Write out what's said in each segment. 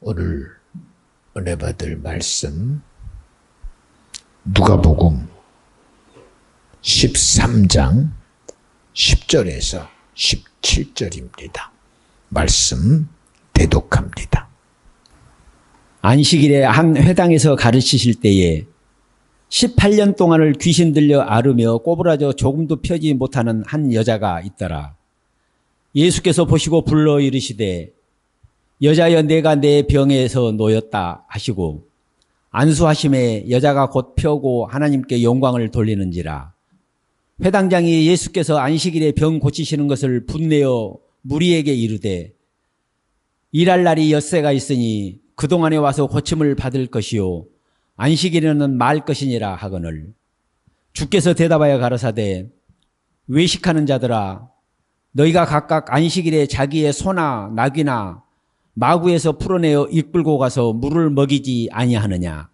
오늘 은혜 받을 말씀 누가복음 13장 10절에서 17절입니다. 말씀 대독합니다. 안식일에 한 회당에서 가르치실 때에 18년 동안을 귀신 들려 앓으며 꼬부라져 조금도 펴지 못하는 한 여자가 있더라. 예수께서 보시고 불러 이르시되 여자여 내가 내 병에서 놓였다 하시고 안수하심에 여자가 곧 펴고 하나님께 영광을 돌리는지라. 회당장이 예수께서 안식일에 병 고치시는 것을 분내어 무리에게 이르되 일할 날이 엿새가 있으니 그동안에 와서 고침을 받을 것이요 안식일에는 말 것이니라 하거늘 주께서 대답하여 가라사대 외식하는 자들아 너희가 각각 안식일에 자기의 소나 나귀나 마구에서 풀어내어 이끌고 가서 물을 먹이지 아니하느냐.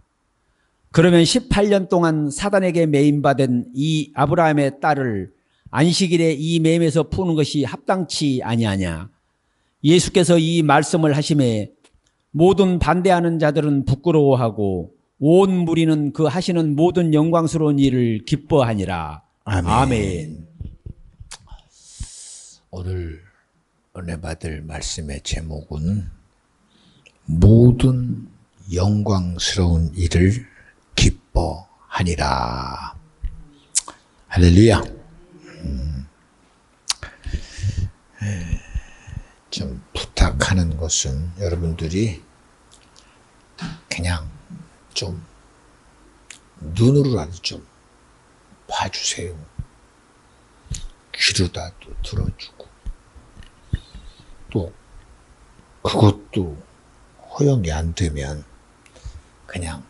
그러면 18년 동안 사단에게 매임받은 이 아브라함의 딸을 안식일에 이 매임에서 푸는 것이 합당치 아니하냐. 예수께서 이 말씀을 하심에 모든 반대하는 자들은 부끄러워하고 온 무리는 그 하시는 모든 영광스러운 일을 기뻐하니라. 아멘. 아멘. 오늘 은혜 받을 말씀의 제목은 모든 영광스러운 일을 기뻐하니라. 할렐루야. 좀 부탁하는 것은 여러분들이 그냥 좀 눈으로라도 좀 봐주세요. 귀로라도 들어주고 또 그것도 허용이 안 되면 그냥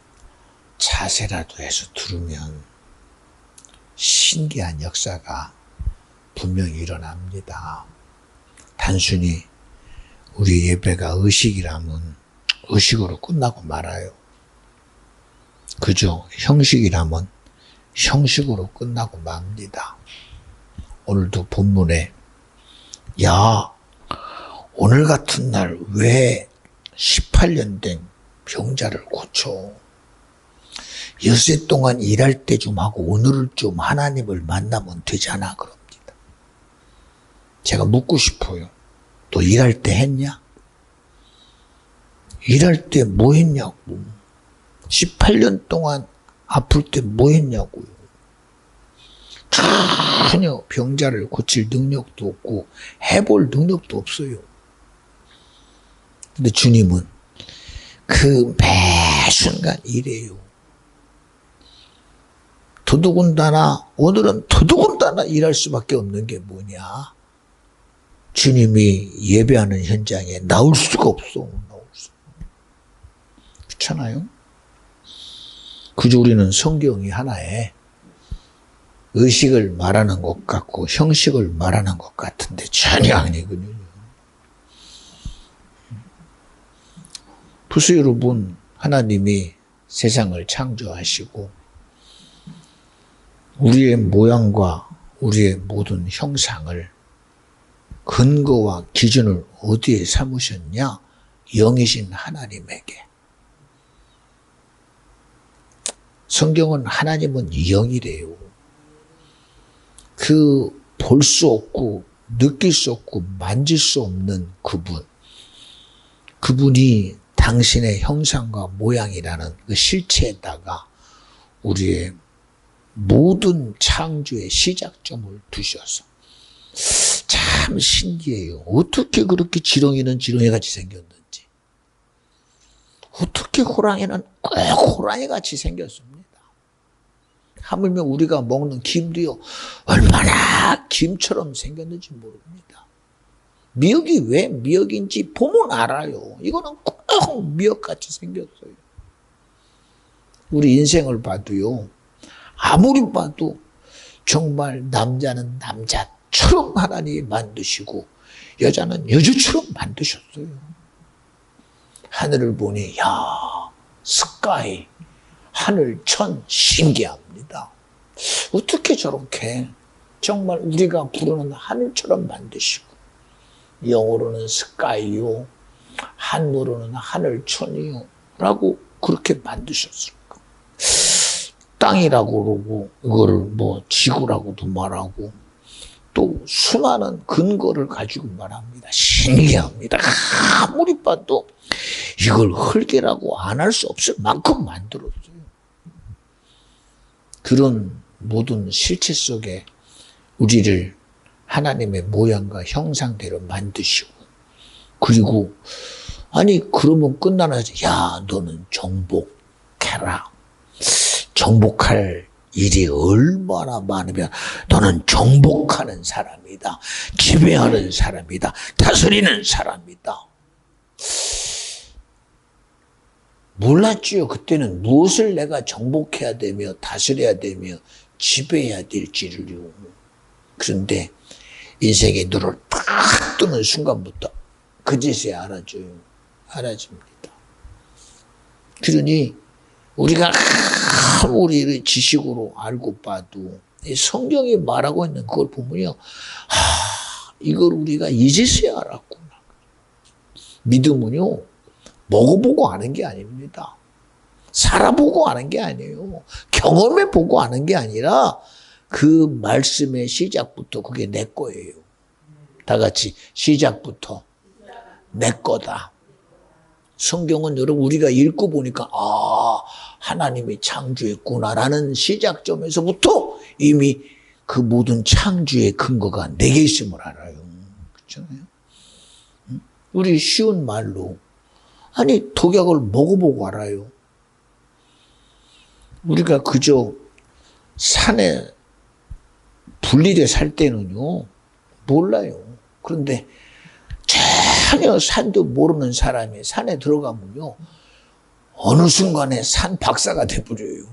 자세라도 해서 들으면 신기한 역사가 분명히 일어납니다. 단순히 우리 예배가 의식이라면 의식으로 끝나고 말아요. 그죠? 형식이라면 형식으로 끝나고 맙니다. 오늘도 본문에 야 오늘 같은 날 왜 18년 된 병자를 고쳐? 엿새 동안 일할 때 좀 하고 오늘은 좀 하나님을 만나면 되잖아 그럽니다. 제가 묻고 싶어요. 너 일할 때 했냐? 일할 때 뭐 했냐고. 18년 동안 아플 때 뭐 했냐고요. 전혀 병자를 고칠 능력도 없고 해볼 능력도 없어요. 근데 주님은 그 매 순간 일해요. 더더군다나 오늘은 더더군다나 일할 수밖에 없는 게 뭐냐? 주님이 예배하는 현장에 나올 수가 없어. 그렇잖아요? 그저 우리는 성경이 하나에 의식을 말하는 것 같고 형식을 말하는 것 같은데 전혀 아니거든요. 보세요 여러분, 하나님이 세상을 창조하시고 우리의 모양과 우리의 모든 형상을 근거와 기준을 어디에 삼으셨냐? 영이신 하나님에게. 성경은 하나님은 영이래요. 그 볼 수 없고 느낄 수 없고 만질 수 없는 그분이 당신의 형상과 모양이라는 그 실체에다가 우리의 모든 창조의 시작점을 두셔서 참 신기해요. 어떻게 그렇게 지렁이는 지렁이같이 생겼는지, 어떻게 호랑이는 꼭 호랑이같이 생겼습니다. 하물며 우리가 먹는 김도요 얼마나 김처럼 생겼는지 모릅니다. 미역이 왜 미역인지 보면 알아요. 이거는 꼭 미역같이 생겼어요. 우리 인생을 봐도요, 아무리 봐도 정말 남자는 남자처럼 하나님이 만드시고 여자는 여자처럼 만드셨어요. 하늘을 보니 야 스카이 하늘 천 신기합니다. 어떻게 저렇게 정말 우리가 부르는 하늘처럼 만드시고 영어로는 스카이요 한으로는 하늘천이요 라고 그렇게 만드셨을까? 땅이라고 그러고 이거를 뭐 지구라고도 말하고 또 수많은 근거를 가지고 말합니다. 신기합니다. 아무리 봐도 이걸 흙이라고 안 할 수 없을 만큼 만들었어요. 그런 모든 실체 속에 우리를 하나님의 모양과 형상대로 만드시고, 그리고 아니 그러면 끝나나지. 야, 너는 정복해라. 정복할 일이 얼마나 많으면 너는 정복하는 사람이다. 지배하는 사람이다. 다스리는 사람이다. 몰랐지요. 그때는 무엇을 내가 정복해야 되며 다스려야 되며 지배해야 될지를요. 그런데 인생의 눈을 딱 뜨는 순간부터 그제서야 알아집니다. 그러니 우리가 아무리 지식으로 알고 봐도 성경이 말하고 있는 그걸 보면요, 이걸 우리가 이제서야 알았구나. 믿음은요, 먹어보고 아는 게 아닙니다. 살아보고 아는 게 아니에요. 경험해보고 아는 게 아니라 그 말씀의 시작부터 그게 내 거예요. 다 같이 시작부터 내 거다. 성경은 여러분 우리가 읽고 보니까 하나님이 창조했구나라는 시작점에서부터 이미 그 모든 창조의 근거가 내게 있음을 알아요. 그렇잖아요. 우리 쉬운 말로 아니 독약을 먹어보고 알아요. 우리가 그저 산에 분리돼 살 때는요 몰라요. 그런데 전혀 산도 모르는 사람이 산에 들어가면요 어느 순간에 산 박사가 돼버려요.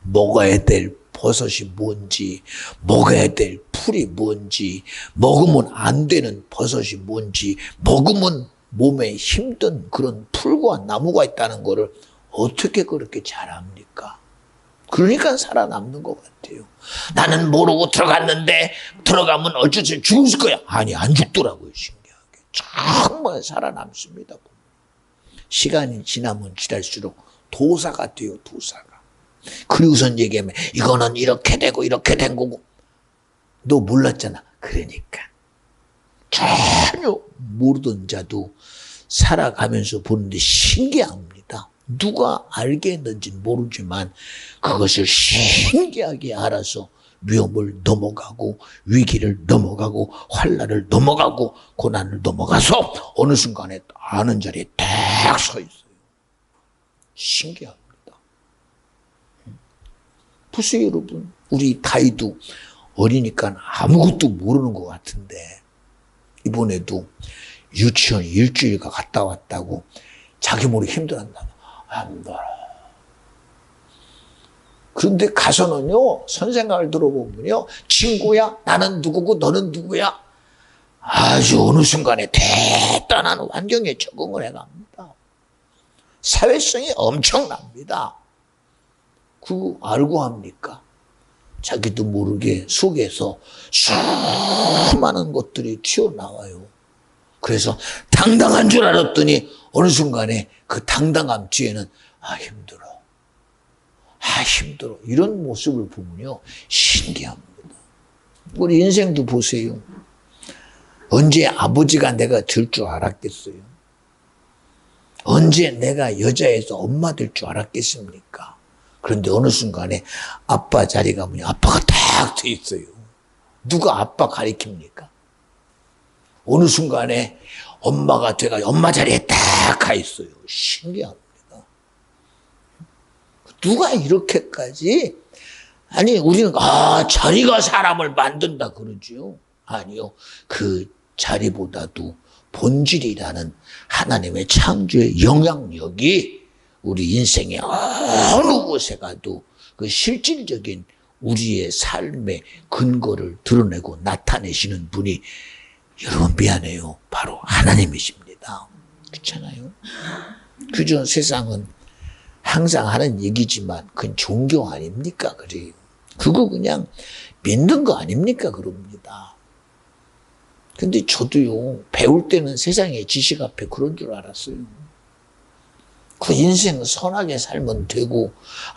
먹어야 될 버섯이 뭔지, 먹어야 될 풀이 뭔지, 먹으면 안 되는 버섯이 뭔지, 먹으면 몸에 힘든 그런 풀과 나무가 있다는 거를 어떻게 그렇게 잘 압니까? 그러니까 살아남는 것 같아요. 나는 모르고 들어갔는데 들어가면 어쩌지 죽을 거야. 아니 안 죽더라고요. 신기하게. 정말 살아남습니다. 시간이 지나면 지날수록 도사가 돼요. 도사가. 그리고선 얘기하면 이거는 이렇게 되고 이렇게 된 거고. 너 몰랐잖아. 그러니까 전혀 모르던 자도 살아가면서 보는데 신기합니다. 누가 알게 했는지는 모르지만 그것을 신기하게 알아서 위험을 넘어가고 위기를 넘어가고 환난을 넘어가고 고난을 넘어가서 어느 순간에 아는 자리에 딱 서 있어요. 신기합니다. 보세요 여러분. 우리 다이도 어리니까 아무것도 모르는 것 같은데 이번에도 유치원 일주일가 갔다 왔다고 자기 모르게 힘들었나. 힘들어. 그런데 가서는요, 선생님을 들어보면요, 친구야, 나는 누구고 너는 누구야? 아주 어느 순간에 대단한 환경에 적응을 해갑니다. 사회성이 엄청납니다. 그거 알고 합니까? 자기도 모르게 속에서 수많은 것들이 튀어나와요. 그래서 당당한 줄 알았더니 어느 순간에 그 당당함 뒤에는 힘들어. 힘들어. 이런 모습을 보면요. 신기합니다. 우리 인생도 보세요. 언제 아버지가 내가 될 줄 알았겠어요? 언제 내가 여자에서 엄마 될 줄 알았겠습니까? 그런데 어느 순간에 아빠 자리 가면 아빠가 딱 돼 있어요. 누가 아빠 가리킵니까? 어느 순간에 엄마가 돼가 엄마 자리에 딱 가 있어요. 신기합니다. 누가 이렇게까지? 아니 우리는 자리가 사람을 만든다 그러지요. 아니요. 그 자리보다도 본질이라는 하나님의 창조의 영향력이 우리 인생의 어느 곳에 가도 그 실질적인 우리의 삶의 근거를 드러내고 나타내시는 분이 여러분 미안해요. 바로 하나님이십니다. 그렇잖아요. 그저 세상은 항상 하는 얘기지만 그건 종교 아닙니까? 그래요. 그거 그냥 믿는 거 아닙니까? 그럽니다. 근데 저도요, 배울 때는 세상의 지식 앞에 그런 줄 알았어요. 그 인생 선하게 살면 되고,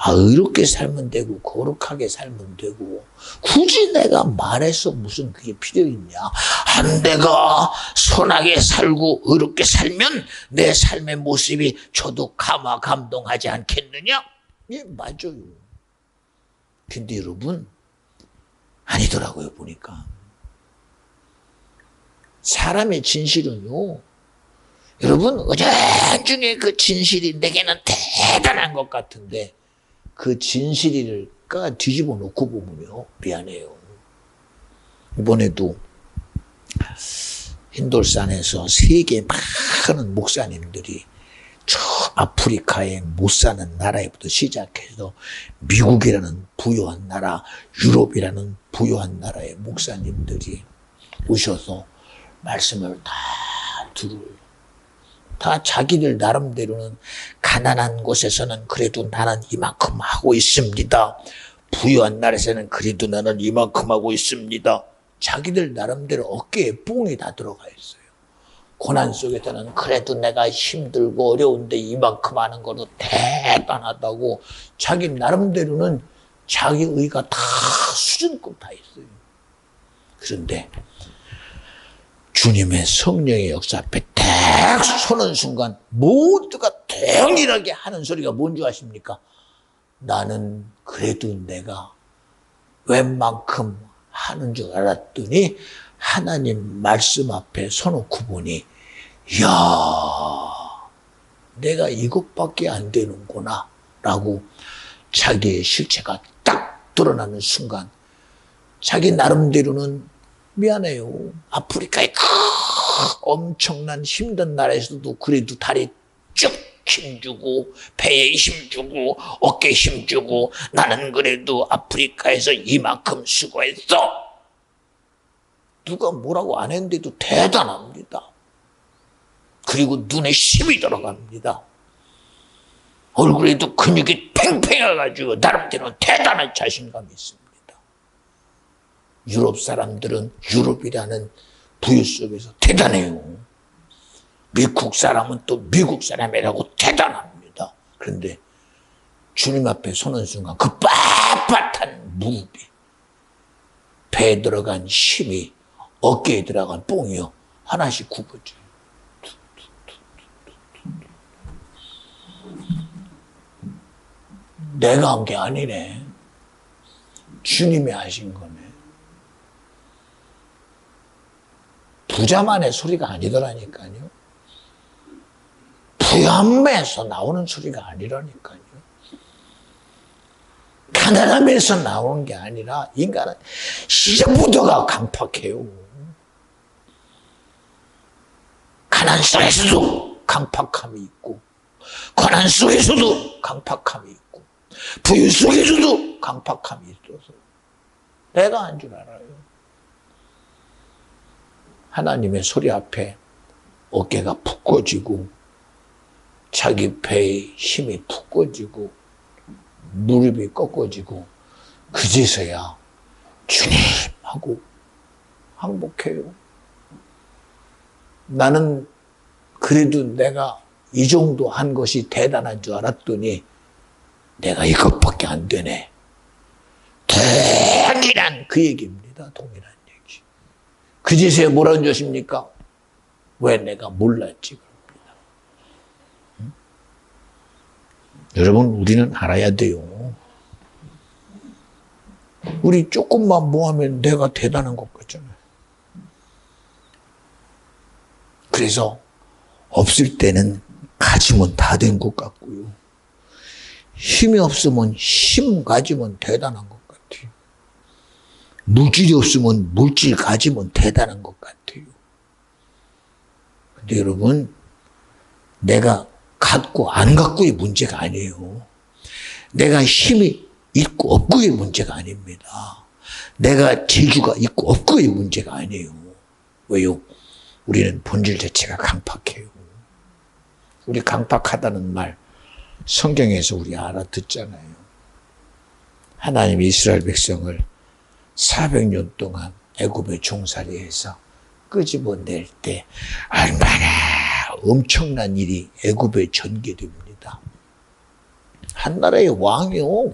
의롭게 살면 되고, 거룩하게 살면 되고, 굳이 내가 말해서 무슨 그게 필요 있냐. 내가 선하게 살고, 의롭게 살면 내 삶의 모습이 저도 감동하지 않겠느냐? 예, 맞아요. 근데 여러분, 아니더라고요, 보니까. 사람의 진실은요, 여러분, 어중에 그 진실이 내게는 대단한 것 같은데, 그 진실을 뒤집어 놓고 보면요, 미안해요. 이번에도 힌돌산에서 세계 많은 목사님들이 저 아프리카에 못 사는 나라에부터 시작해서 미국이라는 부유한 나라, 유럽이라는 부유한 나라의 목사님들이 오셔서 말씀을 다 들어요. 다 자기들 나름대로는 가난한 곳에서는 그래도 나는 이만큼 하고 있습니다. 부유한 나라에서는 그래도 나는 이만큼 하고 있습니다. 자기들 나름대로 어깨에 뽕이 다 들어가 있어요. 고난 속에서는 그래도 내가 힘들고 어려운데 이만큼 하는 것도 대단하다고 자기 나름대로는 자기 의가 다 수준급 다 있어요. 그런데 주님의 성령의 역사 앞에 딱 서는 순간 모두가 동일하게 하는 소리가 뭔지 아십니까? 나는 그래도 내가 웬만큼 하는 줄 알았더니 하나님 말씀 앞에 서놓고 보니 이야, 내가 이것밖에 안 되는구나 라고 자기의 실체가 딱 드러나는 순간 자기 나름대로는 미안해요. 아프리카의 엄청난 힘든 나라에서도 그래도 다리 쭉 힘주고 배에 힘주고 어깨에 힘주고 나는 그래도 아프리카에서 이만큼 수고했어. 누가 뭐라고 안 했는데도 대단합니다. 그리고 눈에 힘이 들어갑니다. 얼굴에도 근육이 팽팽해가지고 나름대로 대단한 자신감이 있습니다. 유럽 사람들은 유럽이라는 부유 속에서 대단해요. 미국 사람은 또 미국 사람이라고 대단합니다. 그런데 주님 앞에 서는 순간 그 빳빳한 무릎이 배에 들어간 힘이 어깨에 들어간 뽕이요 하나씩 굽어져요. 내가 한 게 아니네. 주님이 하신 거네. 부자만의 소리가 아니더라니까요. 부함에서 나오는 소리가 아니라니까요. 가난함에서 나오는 게 아니라 인간은 시작부터가 강팍해요. 가난 속에서도 강팍함이 있고 고난 속에서도 강팍함이 있고 부유 속에서도 강팍함이 있어서 내가 한 줄 알아요. 하나님의 소리 앞에 어깨가 푹 꺼지고 자기 배에 힘이 푹 꺼지고 무릎이 꺾어지고 그제서야 주님 하고 항복해요. 나는 그래도 내가 이 정도 한 것이 대단한 줄 알았더니 내가 이것밖에 안 되네. 동일한 그 얘기입니다. 동일한 얘기. 그제서야 뭐라는 것입니까? 왜 내가 몰랐지? 여러분, 우리는 알아야 돼요. 우리 조금만 모하면 내가 대단한 것 같잖아요. 그래서 없을 때는 가지면 다 된 것 같고요. 힘이 없으면 힘 가지면 대단한 것 같아요. 물질이 없으면 물질 가지면 대단한 것 같아요. 근데 여러분, 내가 갖고 안 갖고의 문제가 아니에요. 내가 힘이 있고 없고의 문제가 아닙니다. 내가 재주가 있고 없고의 문제가 아니에요. 왜요? 우리는 본질 자체가 강팍해요. 우리 강팍하다는 말 성경에서 우리 알아듣잖아요. 하나님이 이스라엘 백성을 400년 동안 애굽에 종살이해서 끄집어낼 때 얼마나 엄청난 일이 애굽에 전개됩니다. 한 나라의 왕이요,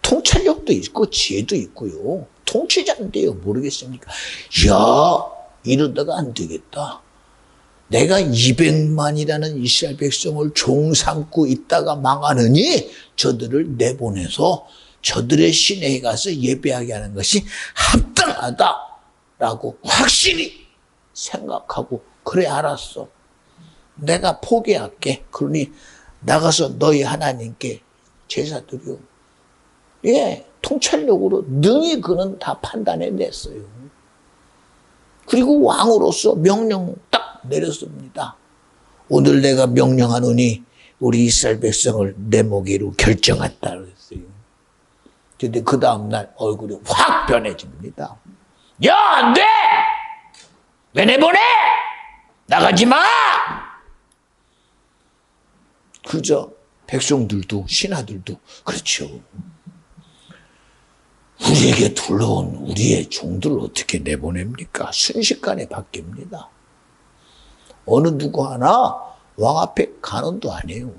통찰력도 있고 지혜도 있고요, 통치자인데요, 모르겠습니까? 야, 이러다가 안 되겠다. 내가 200만이라는 이스라엘 백성을 종 삼고 있다가 망하느니 저들을 내보내서 저들의 시내에 가서 예배하게 하는 것이 합당하다라고 확실히 생각하고, 그래 알았어, 내가 포기할게. 그러니 나가서 너희 하나님께 제사 드려. 예, 통찰력으로 능히 그는 다 판단해냈어요. 그리고 왕으로서 명령 딱 내렸습니다. 오늘 내가 명령하노니 우리 이스라엘 백성을 내 목에로 결정했다 그랬어요. 근데 그 다음날 얼굴이 확 변해집니다. 야, 안 돼! 왜 내보내! 나가지 마! 그저 백성들도 신하들도 그렇죠. 우리에게 둘러온 우리의 종들을 어떻게 내보냅니까? 순식간에 바뀝니다. 어느 누구 하나 왕 앞에 간언도 안 해요.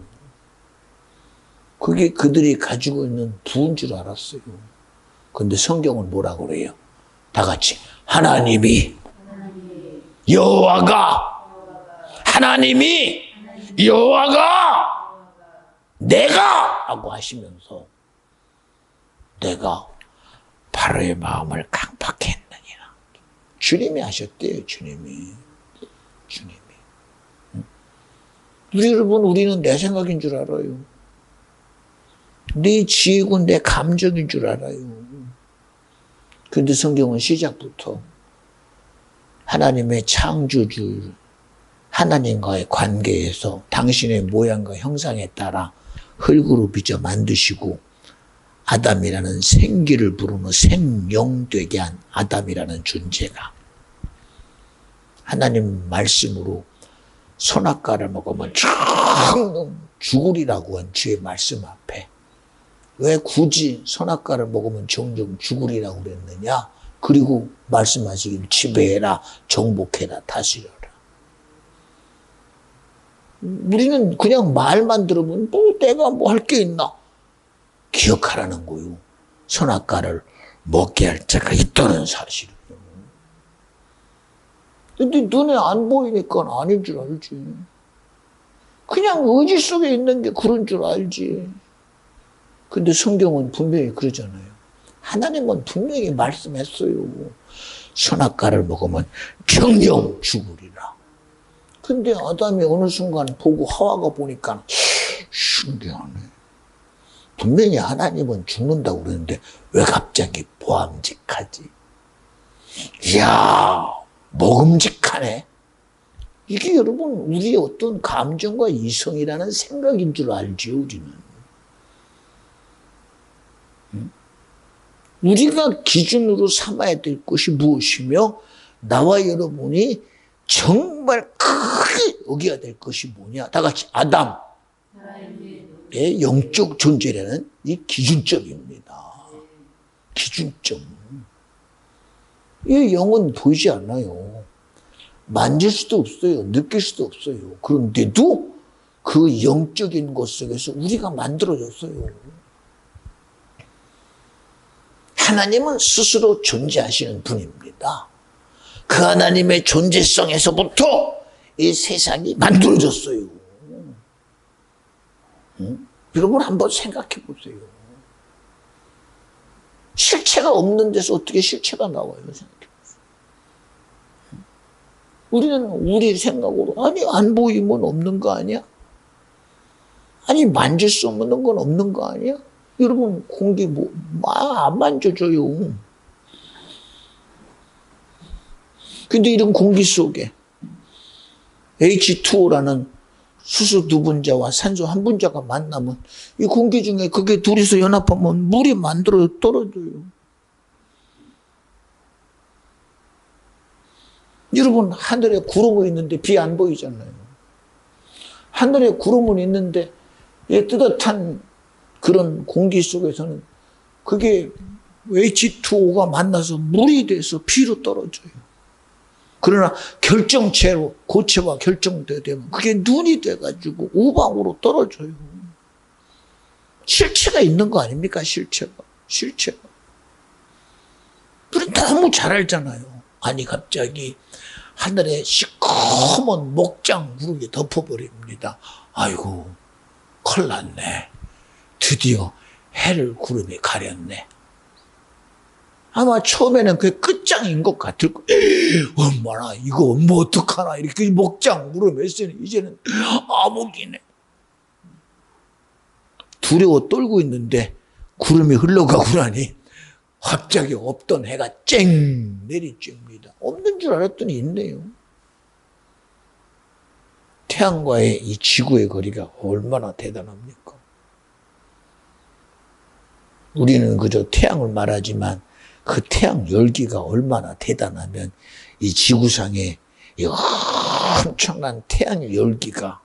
그게 그들이 가지고 있는 부인 줄 알았어요. 그런데 성경은 뭐라고 그래요? 다 같이 하나님이 여호와가 하나님이 여호와가 내가 라고 하시면서 내가 바로의 마음을 강팍해 했느니라. 주님이 하셨대요. 주님이. 우리 여러분, 우리는 내 생각인 줄 알아요. 내 지혜고 내 감정인 줄 알아요. 그런데 성경은 시작부터 하나님의 창조주 하나님과의 관계에서 당신의 모양과 형상에 따라 흙으로 빚어 만드시고 아담이라는 생기를 부르는 생명되게 한 아담이라는 존재가 하나님 말씀으로 선악과를 먹으면 죽으리라고 한 주의 말씀 앞에 왜 굳이 선악과를 먹으면 종종 죽으리라고 그랬느냐? 그리고 말씀하시길 지배해라, 정복해라, 다스려라. 우리는 그냥 말만 들으면 뭐 내가 뭐 할 게 있나? 기억하라는 거요. 선악과를 먹게 할 자가 있다는 사실을. 근데 눈에 안 보이니까 아닌 줄 알지. 그냥 의지 속에 있는 게 그런 줄 알지. 근데 성경은 분명히 그러잖아요. 하나님은 분명히 말씀했어요. 선악과를 먹으면 정령 죽으리라. 근데 아담이 어느 순간 보고 하와가 보니까 신기하네. 분명히 하나님은 죽는다고 그러는데 왜 갑자기 보암직하지? 이야, 먹음직하네. 이게 여러분 우리의 어떤 감정과 이성이라는 생각인 줄 알지요, 우리는. 우리가 기준으로 삼아야 될 것이 무엇이며 나와 여러분이 정말 크게 여겨야 될 것이 뭐냐? 다 같이 아담의 영적 존재라는 이 기준점입니다. 기준점. 이 영은 보이지 않아요. 만질 수도 없어요. 느낄 수도 없어요. 그런데도 그 영적인 것 속에서 우리가 만들어졌어요. 하나님은 스스로 존재하시는 분입니다. 그 하나님의 존재성에서부터 이 세상이 만들어졌어요. 여러분 한번 생각해 보세요. 실체가 없는 데서 어떻게 실체가 나와요? 생각해 보세요. 우리는 우리 생각으로 아니 안 보이면 없는 거 아니야? 아니 만질 수 없는 건 없는 거 아니야? 여러분 공기 안 만져줘요. 근데 이런 공기 속에 H2O라는 수소 두 분자와 산소 한 분자가 만나면 이 공기 중에 그게 둘이서 연합하면 물이 만들어 떨어져요. 여러분 하늘에 구름이 있는데 비 안 보이잖아요. 하늘에 구름은 있는데 이 뜨뜻한 그런 공기 속에서는 그게 H2O가 만나서 물이 돼서 비로 떨어져요. 그러나 결정체로 고체와 결정되면 그게 눈이 돼가지고 우방으로 떨어져요. 실체가 있는 거 아닙니까? 실체가. 우리 너무 잘 알잖아요. 아니 갑자기 하늘에 시커먼 목장 구름이 덮어버립니다. 아이고 큰일 났네. 드디어 해를 구름이 가렸네. 아마 처음에는 그게 끝장인 것 같을 거예요. 엄마나 이거 뭐 어떡하나 이렇게 목장 구름 했으니 이제는 암흑이네. 두려워 떨고 있는데 구름이 흘러가고 나니 갑자기 없던 해가 쨍 내리쬐입니다. 없는 줄 알았더니 있네요. 태양과의 이 지구의 거리가 얼마나 대단합니까? 우리는 그저 태양을 말하지만 그 태양 열기가 얼마나 대단하면 이 지구상에 이 엄청난 태양의 열기가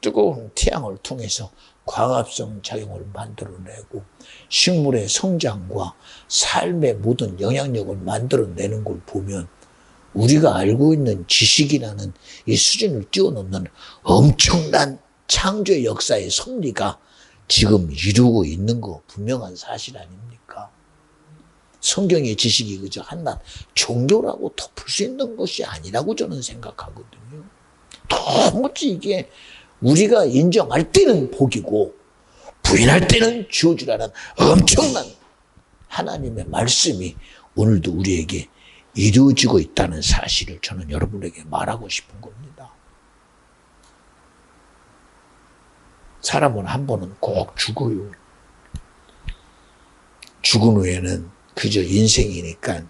뜨거운 태양을 통해서 광합성 작용을 만들어내고 식물의 성장과 삶의 모든 영향력을 만들어내는 걸 보면 우리가 알고 있는 지식이라는 이 수준을 뛰어넘는 엄청난 창조의 역사의 섭리가 지금 이루고 있는 거 분명한 사실 아닙니까? 성경의 지식이 그저 한낱 종교라고 덮을 수 있는 것이 아니라고 저는 생각하거든요. 도무지 이게 우리가 인정할 때는 복이고 부인할 때는 저주라는 엄청난 하나님의 말씀이 오늘도 우리에게 이루어지고 있다는 사실을 저는 여러분에게 말하고 싶은 겁니다. 사람은 한 번은 꼭 죽어요. 죽은 후에는 그저 인생이니까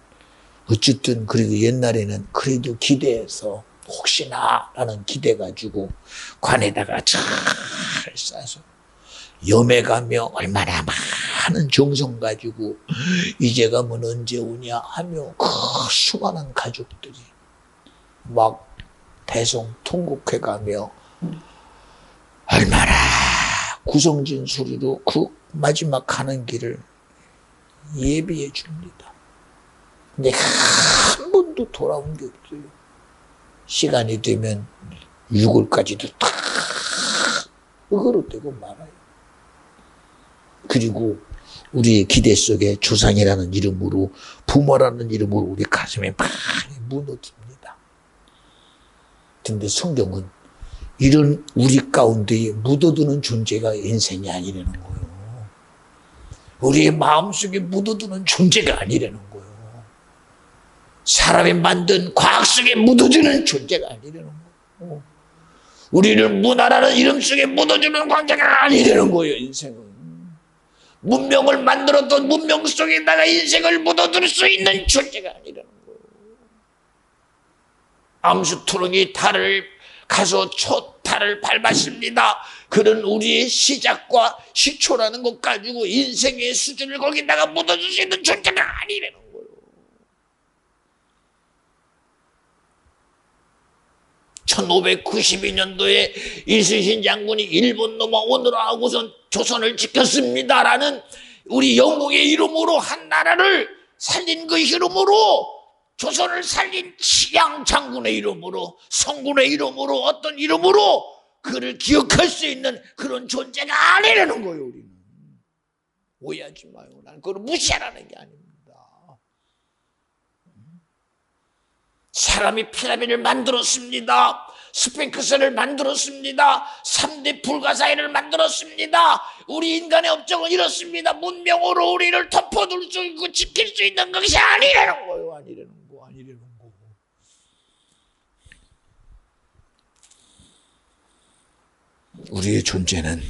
어쨌든 그래도 옛날에는 그래도 기대해서 혹시나 라는 기대 가지고 관에다가 잘 싸서 염해가며 얼마나 많은 정성 가지고 이제 가면 언제 오냐 하며 그 수많은 가족들이 막 대성통곡해가며 얼마나 구성진 소리로 그 마지막 가는 길을 예비해 줍니다. 근데 한 번도 돌아온 게 없어요. 시간이 되면 6월까지도 다 으그러뜨고 말아요. 그리고 우리의 기대 속에 조상이라는 이름으로 부모라는 이름으로 우리 가슴에 많이 묻어둡니다. 근데 성경은 이런 우리 가운데에 묻어두는 존재가 인생이 아니라는 거예요. 우리의 마음속에 묻어두는 존재가 아니라는 거예요. 사람이 만든 과학 속에 묻어주는 존재가 아니라는 거예요. 우리를 문화라는 이름 속에 묻어주는 관계가 아니라는 거예요. 인생은 문명을 만들었던 문명 속에다가 인생을 묻어둘 수 있는 존재가 아니라는 거예요. 암수토롱이 달을 가서 첫 달을 밟았습니다. 그런 우리의 시작과 시초라는 것 가지고 인생의 수준을 거기다가 묻어줄 수 있는 존재가 아니라는 거예요. (1592년도에) 이순신 장군이 일본 넘어오느라 하고선 조선을 지켰습니다라는 우리 영웅의 이름으로 한 나라를 살린 그 이름으로 조선을 살린 치양 장군의 이름으로 성군의 이름으로 어떤 이름으로 그를 기억할 수 있는 그런 존재가 아니라는 거예요. 우리는 오해하지 마요. 나는 그걸 무시하라는 게 아닙니다. 사람이 피라미드를 만들었습니다. 스핑크스를 만들었습니다. 3대 불가사의를 만들었습니다. 우리 인간의 업적은 이렇습니다. 문명으로 우리를 덮어둘 수 있고 지킬 수 있는 것이 아니라는 거예요. 아니라는 거. 우리의 존재는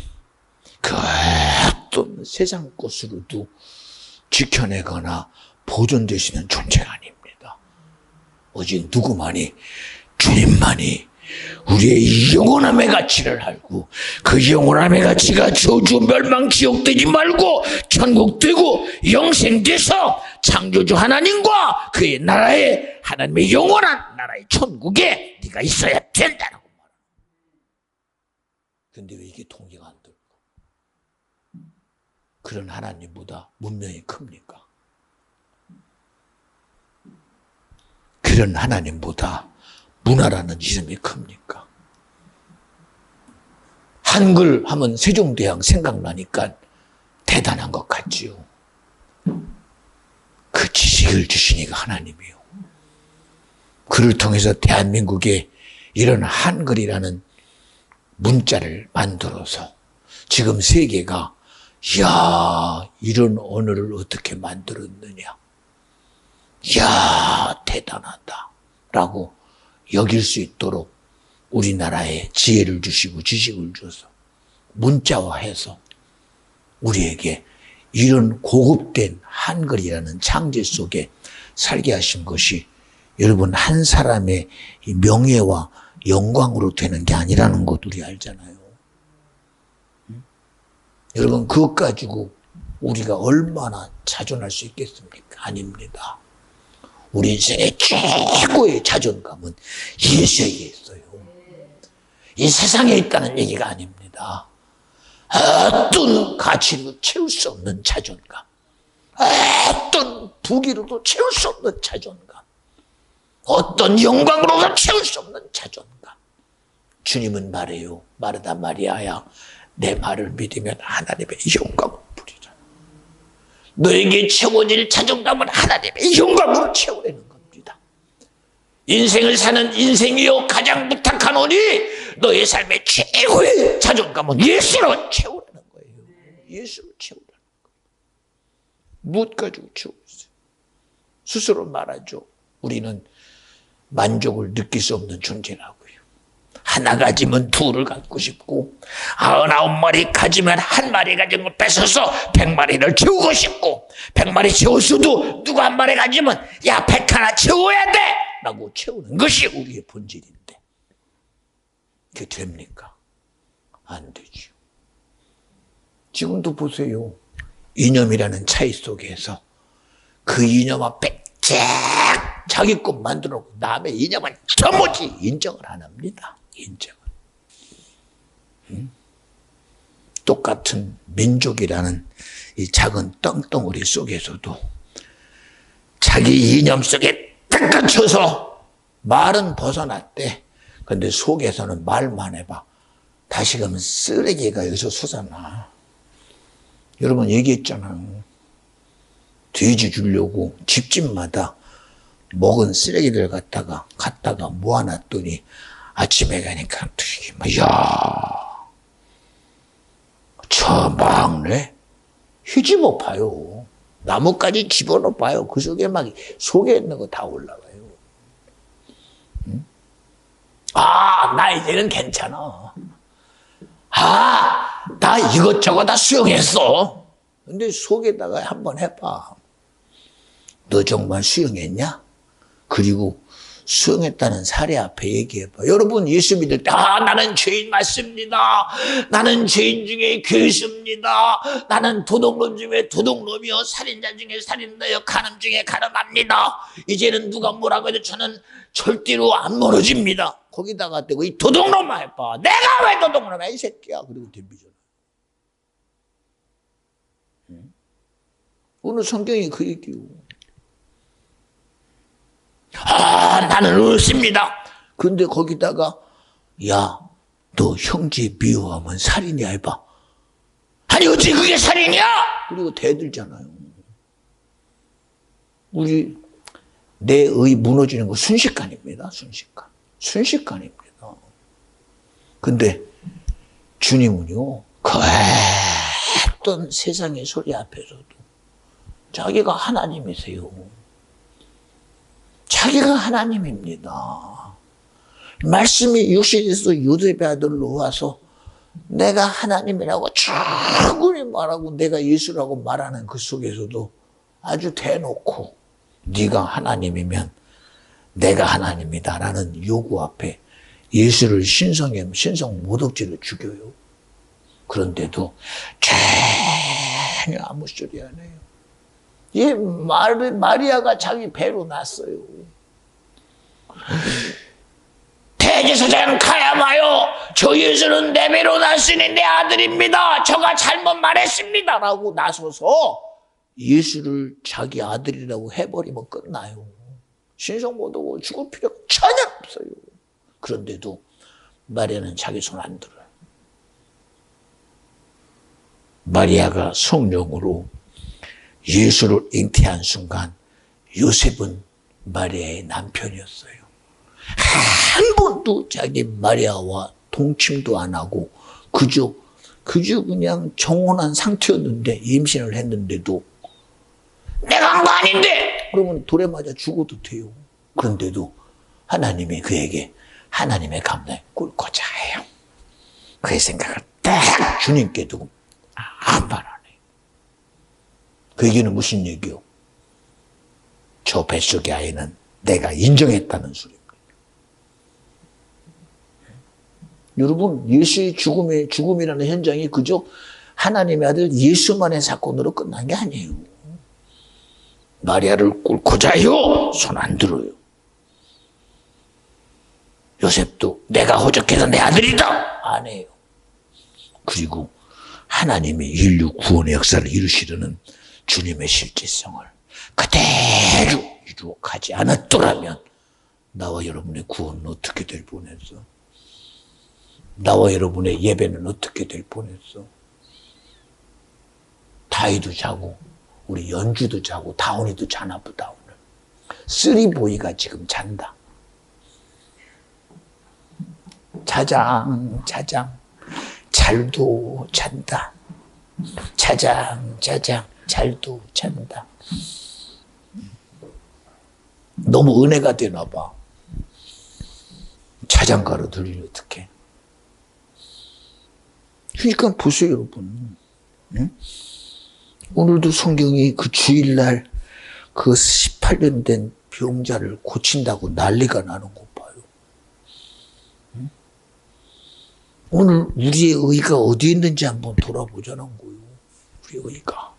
그 어떤 세상 것으로도 지켜내거나 보존되시는 존재가 아닙니다. 오직 누구만이 주님만이 우리의 영원함의 가치를 알고 그 영원함의 가치가 저주 멸망 지옥 되지 말고 천국 되고 영생돼서 창조주 하나님과 그의 나라에 하나님의 영원한 나라의 천국에 네가 있어야 된다고 말합니다. 근데 왜 이게 통제가 안 될까? 그런 하나님보다 문명이 큽니까? 이런 하나님보다 문화라는 이름이 큽니까? 한글 하면 세종대왕 생각나니까 대단한 것 같지요. 그 지식을 주시니까 하나님이요. 그를 통해서 대한민국에 이런 한글이라는 문자를 만들어서 지금 세계가 이야 이런 언어를 어떻게 만들었느냐, 이야 대단하다 라고 여길 수 있도록 우리나라에 지혜를 주시고 지식을 줘서 문자화해서 우리에게 이런 고급된 한글이라는 창제 속에 살게 하신 것이 여러분 한 사람의 명예와 영광으로 되는 게 아니라는 것 우리 알잖아요. 여러분 그것 가지고 우리가 얼마나 자존할 수 있겠습니까? 아닙니다. 우리 인생의 최고의 자존감은 예수에게 있어요. 이 세상에 있다는 얘기가 아닙니다. 어떤 가치로 채울 수 없는 자존감, 어떤 부귀로도 채울 수 없는 자존감, 어떤 영광으로도 채울 수 없는 자존감. 주님은 말해요. 마르다 마리아야, 내 말을 믿으면 하나님의 영광을 부리라. 너에게 채워질 자존감은 하나님의 영광으로 채우려는 겁니다. 인생을 사는 인생이요 가장 부탁하노니 너의 삶의 최고의 자존감은 예수로 채우라는 거예요. 예수로 채우라는 거예요. 무엇 가지고 채우겠어요? 스스로 말하죠. 우리는 만족을 느낄 수 없는 존재라고요. 하나 가지면 둘을 갖고 싶고 99마리 가지면 한 마리 가진 걸 뺏어서 100마리를 채우고 싶고 100마리 채웠어도 누가 한 마리 가지면 야 100 하나 채워야 돼! 라고 채우는 것이 우리의 본질인데 그게 됩니까? 안 되죠. 지금도 보세요. 이념이라는 차이 속에서 그 이념 앞에 쫙 자기 것 만들어 놓고 남의 이념은 도무지 인정을 안 합니다. 인정을. 똑같은 민족이라는 이 작은 떵덩어리 속에서도 자기 이념 속에 딱 갇혀서 말은 벗어났대. 근데 속에서는 말만 해봐. 다시금 쓰레기가 여기서 솟아나. 여러분 얘기했잖아요. 돼지 주려고 집집마다 먹은 쓰레기들 갖다가 모아놨더니 아침에 가니까 되게 저 막내 휘집어 봐요. 나뭇가지 집어넣어 봐요. 그 속에 막 속에 있는 거 다 올라와요. 응? 아, 나 이제는 괜찮아. 아, 나 이것저것 다 수용했어. 근데 속에다가 한번 해봐. 너 정말 수용했냐? 그리고 수용했다는 사례 앞에 얘기해봐. 여러분 예수 믿을 때 나는 죄인 맞습니다. 나는 죄인 중에 괴수입니다. 나는 도둑놈 중에 도둑놈이요 살인자 중에 살인자요 간음 중에 간음합니다. 이제는 누가 뭐라고 해도 저는 절대로 안 멀어집니다. 거기다가 대고 이 도둑놈만 해봐. 내가 왜 도둑놈이야 이 새끼야. 그리고 덤비잖아. 오늘 성경이 그 얘기요. 나는 없습니다. 근데 거기다가 야, 너 형제 미워하면 살인이야 해봐. 아니 어찌 그게 살인이야? 그리고 대들잖아요. 우리 내 의 무너지는 거 순식간입니다. 순식간입니다. 근데 주님은요 그 어떤 세상의 소리 앞에서도 자기가 하나님이세요. 자기가 하나님입니다. 말씀이 육신에서 요셉의 아들로 와서 내가 하나님이라고 충분히 말하고 내가 예수라고 말하는 그 속에서도 아주 대놓고 네가 하나님이면 내가 하나님이다라는 요구 앞에 예수를 신성 모독죄로 죽여요. 그런데도 전혀 아무 소리 안 해요. 얘 마리아가 자기 배로 났어요. 대제사장 가야마요. 저 예수는 내 배로 났으니 내 아들입니다. 저가 잘못 말했습니다. 라고 나서서 예수를 자기 아들이라고 해버리면 끝나요. 신성 못 오고 죽을 필요가 전혀 없어요. 그런데도 마리아는 자기 손 안 들어요. 마리아가 성령으로 예수를 잉태한 순간 요셉은 마리아의 남편이었어요. 한 번도 자기 마리아와 동침도 안 하고 그저 그냥 정혼한 상태였는데 임신을 했는데도 내가 한 거 아닌데! 그러면 돌에 맞아 죽어도 돼요. 그런데도 하나님이 그에게 하나님의 감당에 꿇고자 해요. 그의 생각을 딱 주님께 두고 아무 말 안 해요. 그 얘기는 무슨 얘기요? 저 뱃속의 아이는 내가 인정했다는 소리입니다. 여러분, 예수의 죽음이라는 현장이 그저 하나님의 아들 예수만의 사건으로 끝난 게 아니에요. 마리아를 꿇고자 해요. 손 안 들어요. 요셉도 내가 호적해서 내 아들이다. 안 해요. 그리고 하나님의 인류 구원의 역사를 이루시려는 주님의 실제성을 그대로 이루어가지 않았더라면 나와 여러분의 구원은 어떻게 될 뻔했어? 나와 여러분의 예배는 어떻게 될 뻔했어? 다이도 자고 우리 연주도 자고 다운이도 자나 보다 오늘. 쓰리보이가 지금 잔다. 자장 잘도 잔다. 자장 잘도 잔다. 너무 은혜가 되나 봐. 자장가로 들리니 어떡해. 그러니까 보세요 여러분. 응? 오늘도 성경이 그 주일날 그 18년 된 병자를 고친다고 난리가 나는 거 봐요. 응? 오늘 우리의 의가 어디 있는지 한번 돌아보자는 거예요. 우리의 의가.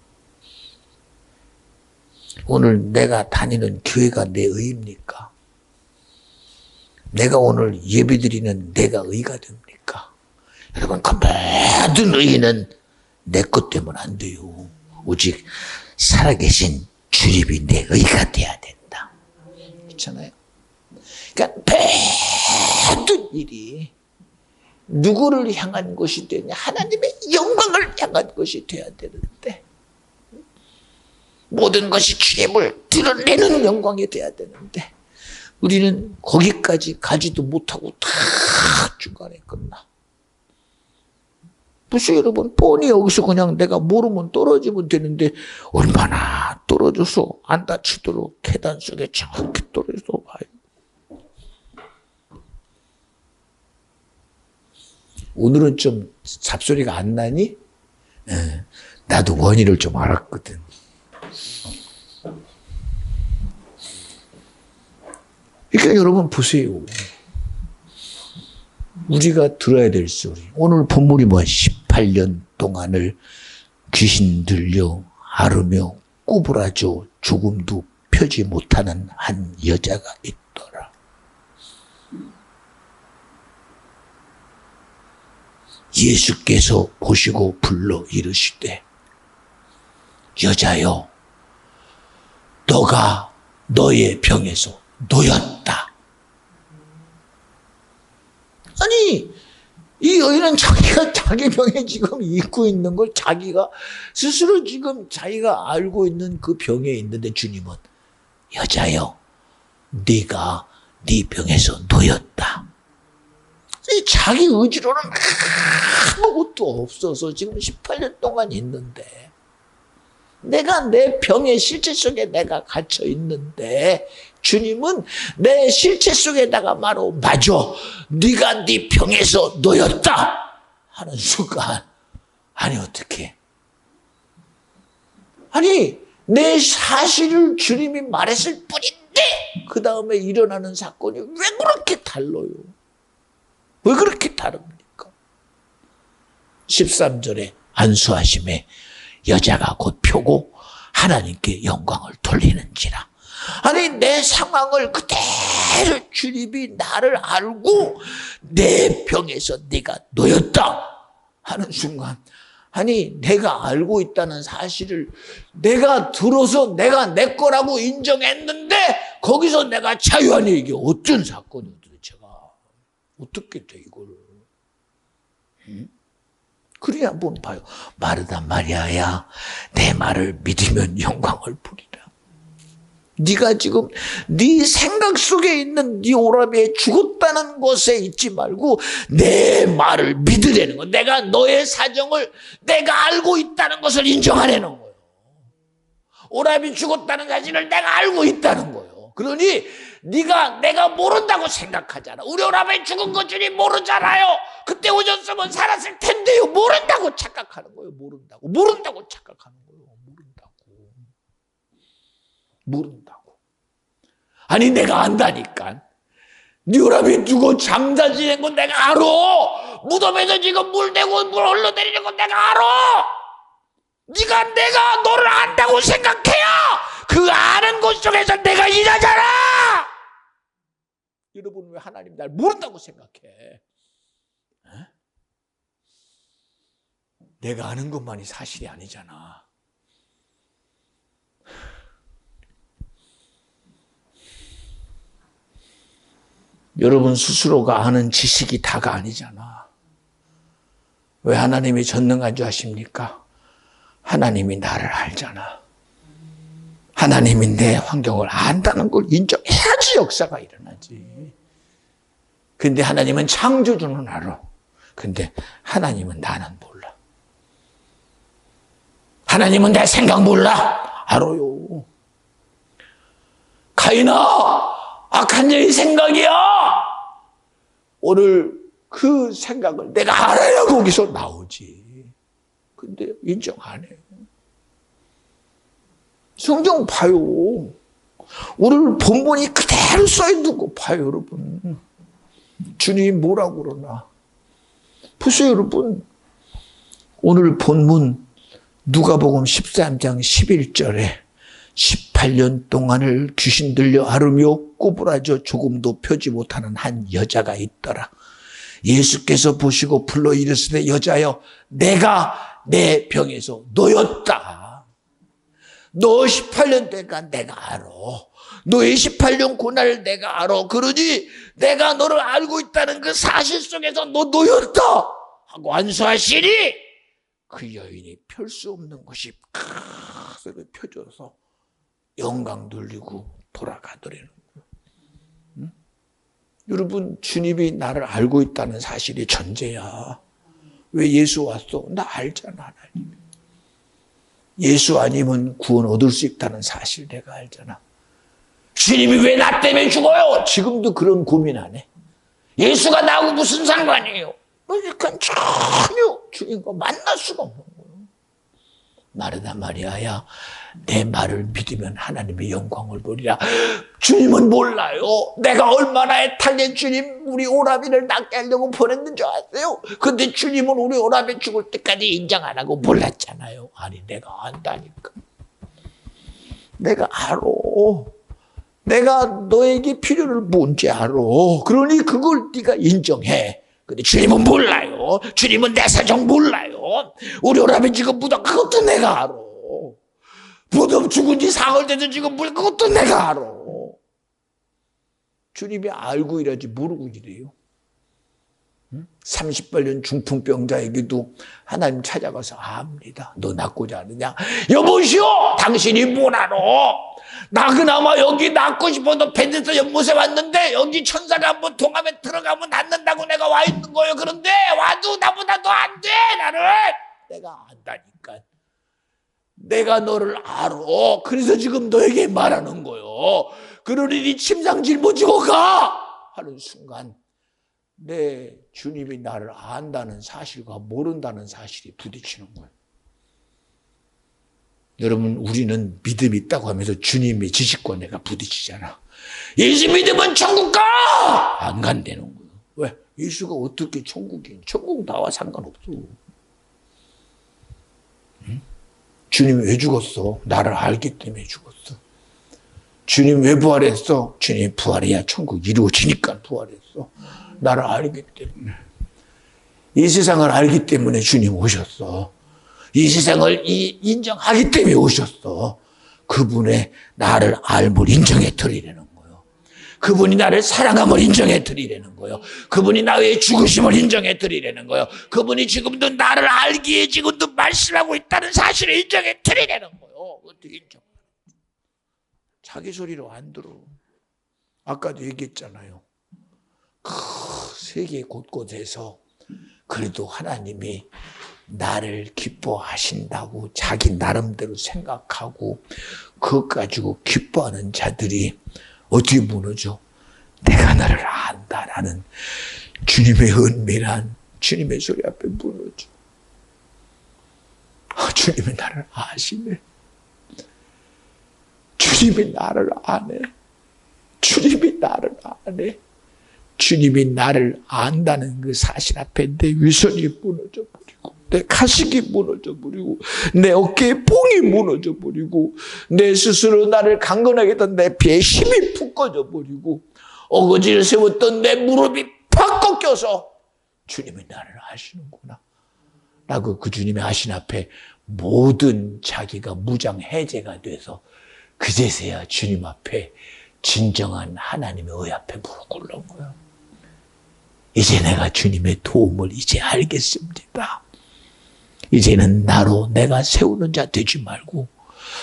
오늘 내가 다니는 교회가 내 의입니까? 내가 오늘 예배드리는 내가 의가 됩니까? 여러분, 그 모든 의는 내 것 되면 안 돼요. 오직 살아계신 주님이 내 의가 돼야 된다. 그렇잖아요? 그러니까 모든 일이 누구를 향한 것이 되냐? 하나님의 영광을 향한 것이 돼야 되는데 모든 것이 주님을 드러내는 영광이 돼야 되는데 우리는 거기까지 가지도 못하고 다 중간에 끝나. 무슨 여러분 뻔히 여기서 그냥 내가 모르면 떨어지면 되는데 얼마나 떨어져서 안 다치도록 계단 속에 저렇게 떨어져서 봐요. 오늘은 좀 잡소리가 안 나니? 나도 원인을 좀 알았거든. 그러니까 여러분 보세요. 우리가 들어야 될 소리. 오늘 본문이 뭐야? 18년 동안을 귀신 들려 앓으며 꼬부라져 조금도 펴지 못하는 한 여자가 있더라. 예수께서 보시고 불러 이르시되 여자여 너가 너의 병에서 놓였다. 아니 이 여인은 자기가 자기 병에 지금 있고 있는 걸 자기가 스스로 지금 자기가 알고 있는 그 병에 있는데 주님은 여자여 네가 네 병에서 놓였다. 자기 의지로는 아무것도 없어서 지금 18년 동안 있는데 내가 내 병의 실체 속에 내가 갇혀 있는데 주님은 내 실체 속에다가 바로 맞아 네가 네 병에서 놓였다 하는 순간 아니 어떻게 아니 내 사실을 주님이 말했을 뿐인데 그 다음에 일어나는 사건이 왜 그렇게 달라요? 왜 그렇게 다릅니까? 13절에 안수하심에 여자가 곧 펴고 하나님께 영광을 돌리는지라. 아니 내 상황을 그대로 주님이 나를 알고 내 병에서 내가 놓였다 하는 순간 아니 내가 알고 있다는 사실을 내가 들어서 내가 내 거라고 인정했는데 거기서 내가 자유하니 이게 어쩐 사건이야 도대체가. 어떻게 돼 이걸. 그래야 한번 봐요. 마르다 마리아야 내 말을 믿으면 영광을 보리라. 네가 지금 네 생각 속에 있는 네 오라비에 죽었다는 것에 있지 말고 내 말을 믿으라는 거. 내가 너의 사정을 내가 알고 있다는 것을 인정하라는 거예요. 오라비 죽었다는 사실을 내가 알고 있다는 거예요. 그러니 네가 내가 모른다고 생각하잖아. 우리 오라비 죽은 것 주님 모르잖아요. 그때 오셨으면 살았을 텐데요. 모른다고 착각하는 거예요. 모른다고 착각하는 거예요. 모른다고. 아니 내가 안다니까. 네 오라비 두고 장사 지낸 건 내가 알아. 무덤에서 지금 물 대고 물 흘러내리는 건 내가 알아. 네가 내가 너를 안다고 생각해야 그 아는 것 속에서 내가 일하잖아. 여러분 왜 하나님 날 모른다고 생각해? 내가 아는 것만이 사실이 아니잖아. 여러분 스스로가 아는 지식이 다가 아니잖아. 왜 하나님이 전능한 줄 아십니까? 하나님이 나를 알잖아. 하나님이 내 환경을 안다는 걸 인정해야지 역사가 일어나지. 근데 하나님은 창조주는 알아. 근데 하나님은 나는 몰라. 하나님은 내 생각 몰라. 알아요. 가인아, 악한 자의 생각이야. 오늘 그 생각을 내가 알아야 거기서 나오지. 근데 인정 안 해요. 성경 봐요. 오늘 본문이 그대로 써있는 거 봐요, 여러분. 주님이 뭐라고 그러나. 보세요, 여러분. 오늘 본문 누가복음 13장 11절에 18년 동안을 귀신 들려 앓으며 꼬부라져 조금도 펴지 못하는 한 여자가 있더라. 예수께서 보시고 불러 이르시되 여자여 내가 내 병에서 너였다. 너 18년 동안 내가 알아. 너의 18년 고난을 내가 알아. 그러니 내가 너를 알고 있다는 그 사실 속에서 너였다 하고 안수하시니 그 여인이 펼 수 없는 것이 크게 펴져서 영광 돌리고 돌아가더라는 거예요. 응? 여러분 주님이 나를 알고 있다는 사실이 전제야. 왜 예수 왔어? 나 알잖아 하나님. 예수 아니면 구원 얻을 수 있다는 사실 내가 알잖아. 주님이 왜 나 때문에 죽어요? 지금도 그런 고민 안 해. 예수가 나하고 무슨 상관이에요? 그러니까 전혀 주님과 만날 수가 없는 거예요. 마르다 마리아야 내 말을 믿으면 하나님의 영광을 보리라. 주님은 몰라요. 내가 얼마나 애타게 주님 우리 오라비를 낫게 하려고 보냈는 줄 아세요? 근데 주님은 우리 오라비 죽을 때까지 인정 안 하고 몰랐잖아요. 아니 내가 안다니까. 내가 알아. 내가 너에게 필요를 뭔지 알아. 그러니 그걸 네가 인정해. 근데 주님은 몰라요. 주님은 내 사정 몰라요. 우리 오라비 지금 무덤 그것도 내가 알아. 무덤 죽은 지 사흘 돼서 지금 그것도 내가 알아. 주님이 알고 일하지 모르고 일해요. 38년 중풍병자에게도 하나님 찾아가서 압니다. 너 낫고자 하느냐? 여보시오! 당신이 뭘 알아? 나 그나마 여기 낫고 싶어서 밴드에서 연못에 왔는데 여기 천사가 한번 동함에 들어가면 낫는다고 내가 와 있는 거예요. 그런데 와도 나보다 더 안 돼. 나를 내가 안다니까. 내가 너를 알아. 그래서 지금 너에게 말하는 거예요. 그러니 네 침상 짊어지고 가 하는 순간 내 주님이 나를 안다는 사실과 모른다는 사실이 부딪히는 거예요. 여러분 우리는 믿음이 있다고 하면서 주님의 지식과 내가 부딪히잖아. 예수 믿으면 천국 가! 안 간다는 거예요. 왜? 예수가 어떻게 천국이에요? 천국 나와 상관없어. 응? 주님이 왜 죽었어? 나를 알기 때문에 죽었어. 주님 왜 부활했어? 주님 부활해야 천국 이루어지니까 부활했어. 나를 알기 때문에. 이 세상을 알기 때문에 주님 오셨어. 이 세상을 인정하기 때문에 오셨어. 그분의 나를 알물 인정해 드리려는 거예요. 그분이 나를 사랑함을 인정해 드리라는 거예요. 그분이 나의 죽으심을 인정해 드리라는 거예요. 그분이 지금도 나를 알기에 지금도 말씀하고 있다는 사실을 인정해 드리라는 거예요. 어떻게 인정? 자기 소리로 안 들어. 아까도 얘기했잖아요. 그 세계 곳곳에서 그래도 하나님이 나를 기뻐하신다고 자기 나름대로 생각하고 그것 가지고 기뻐하는 자들이 어떻게 무너져? 내가 너를 안다라는 주님의 은밀한 주님의 소리 앞에 무너져. 주님이 나를 아시네. 주님이 나를 아네. 주님이 나를 아네. 주님이 나를 안다는 그 사실 앞에 내 위선이 무너져 버리고 내 가식이 무너져 버리고 내 어깨에 뽕이 무너져 버리고 내 스스로 나를 강건하게 했던 내 배에 힘이 푹 꺼져 버리고 어거지를 세웠던 내 무릎이 팍 꺾여서 주님이 나를 아시는구나 라고 그 주님의 아신 앞에 모든 자기가 무장 해제가 돼서 그제서야 주님 앞에 진정한 하나님의 의 앞에 무릎 꿇는 거예요. 이제 내가 주님의 도움을 이제 알겠습니다. 이제는 나로 내가 세우는 자 되지 말고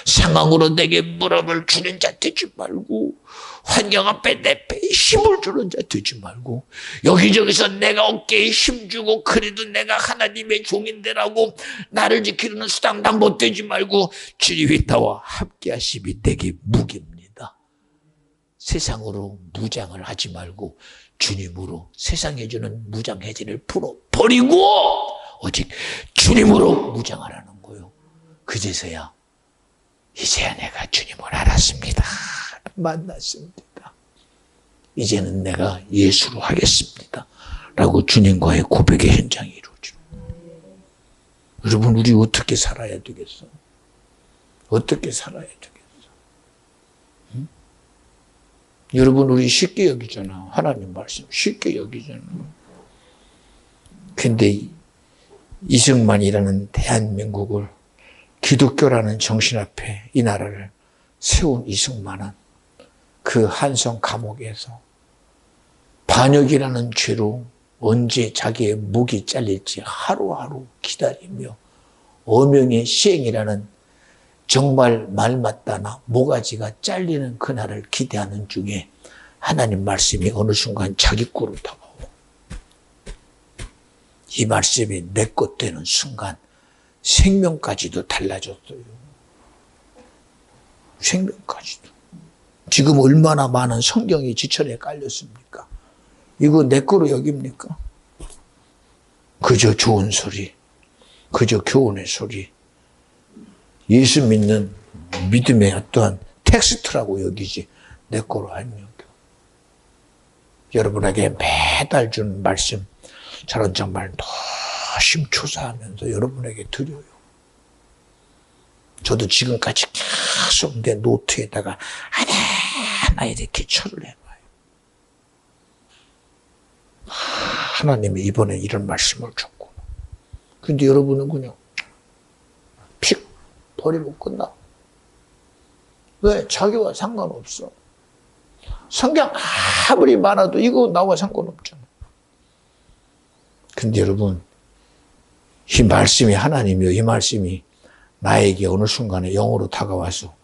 상황으로 내게 무릎을 주는 자 되지 말고 환경 앞에 내 배에 힘을 주는 자 되지 말고 여기저기서 내가 어깨에 힘주고 그래도 내가 하나님의 종인데라고 나를 지키는 수당당 못되지 말고 주님이 나와 함께 하심이 내게 무기입니다. 세상으로 무장을 하지 말고 주님으로 세상에 주는 무장 해제를 풀어버리고 오직 주님으로 무장하라는 거예요. 그제서야 이제야 내가 주님을 알았습니다. 만났습니다. 이제는 내가 예수로 하겠습니다. 라고 주님과의 고백의 현장이 이루어지는 거예요. 여러분 우리 어떻게 살아야 되겠어? 어떻게 살아야 되겠어? 응? 여러분 우리 쉽게 여기잖아. 하나님 말씀 쉽게 여기잖아. 근데 이승만이라는 대한민국을 기독교라는 정신 앞에 이 나라를 세운 이승만은 그 한성 감옥에서 반역이라는 죄로 언제 자기의 목이 잘릴지 하루하루 기다리며 어명의 시행이라는 정말 말 맞다나 모가지가 잘리는 그날을 기대하는 중에 하나님 말씀이 어느 순간 자기 꼴로 다가오고 이 말씀이 내 것 되는 순간 생명까지도 달라졌어요. 생명까지도. 지금 얼마나 많은 성경이 지천에 깔렸습니까? 이거 내 거로 여깁니까? 그저 좋은 소리, 그저 교훈의 소리, 예수 믿는 믿음의 어떠한 텍스트라고 여기지 내 거로 안 여겨. 여러분에게 매달 주는 말씀 저는 정말 노심초사하면서 여러분에게 드려요. 저도 지금까지 계속 내 노트에다가 하나하나 이렇게 철을 해봐요. 하나님이 이번에 이런 말씀을 줬고 근데 여러분은 그냥 픽 버리고 끝나. 왜? 자기와 상관없어. 성경 아무리 많아도 이거 나와 상관없잖아. 근데 여러분 이 말씀이 하나님이요. 이 말씀이 나에게 어느 순간에 영으로 다가와서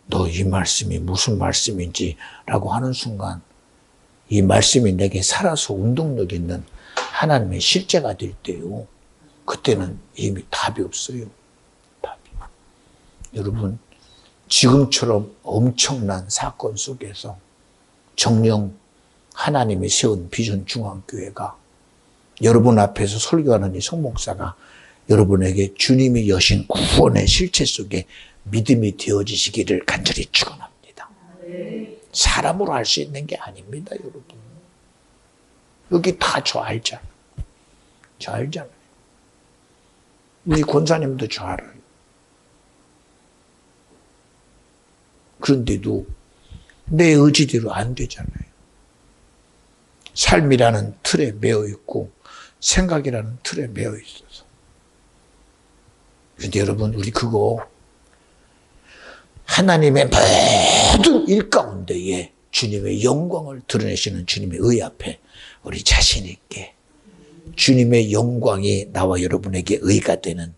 너 이 말씀이 무슨 말씀인지 라고 하는 순간 이 말씀이 내게 살아서 운동력 있는 하나님의 실제가 될 때요. 그때는 이미 답이 없어요. 답이. 여러분 지금처럼 엄청난 사건 속에서 정령 하나님이 세운 비전 중앙교회가 여러분 앞에서 설교하는 이 성목사가 여러분에게 주님이 여신 구원의 실체 속에 믿음이 되어지시기를 간절히 축원합니다. 사람으로 할 수 있는 게 아닙니다, 여러분. 여기 다 저 알잖아요. 저 알잖아요. 우리 권사님도 저 알아요. 그런데도 내 의지대로 안 되잖아요. 삶이라는 틀에 매여 있고 생각이라는 틀에 매여 있어서. 그런데 여러분 우리 그거 하나님의 모든 일 가운데에 주님의 영광을 드러내시는 주님의 의 앞에 우리 자신 있게 주님의 영광이 나와 여러분에게 의가 되는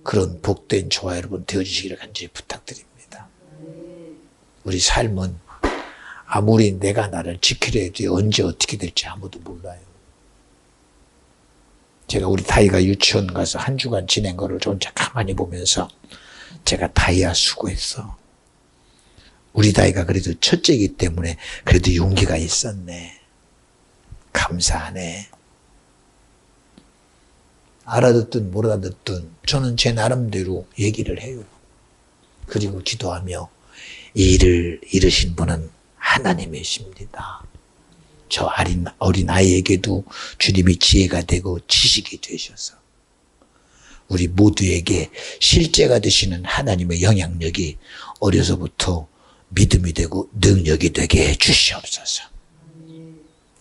그런 복된 저와 여러분 되어주시기를 간절히 부탁드립니다. 우리 삶은 아무리 내가 나를 지키려 해도 언제 어떻게 될지 아무도 몰라요. 제가 우리 다이가 유치원 가서 한 주간 지낸 거를 혼자 가만히 보면서 제가 다이야 수고했어. 우리 다이가 그래도 첫째이기 때문에 그래도 용기가 있었네. 감사하네. 알아듣든 못 알아듣든 저는 제 나름대로 얘기를 해요. 그리고 기도하며 이 일을 이루신 분은 하나님이십니다. 저 어린 아이에게도 주님이 지혜가 되고 지식이 되셔서 우리 모두에게 실제가 되시는 하나님의 영향력이 어려서부터 믿음이 되고 능력이 되게 해 주시옵소서.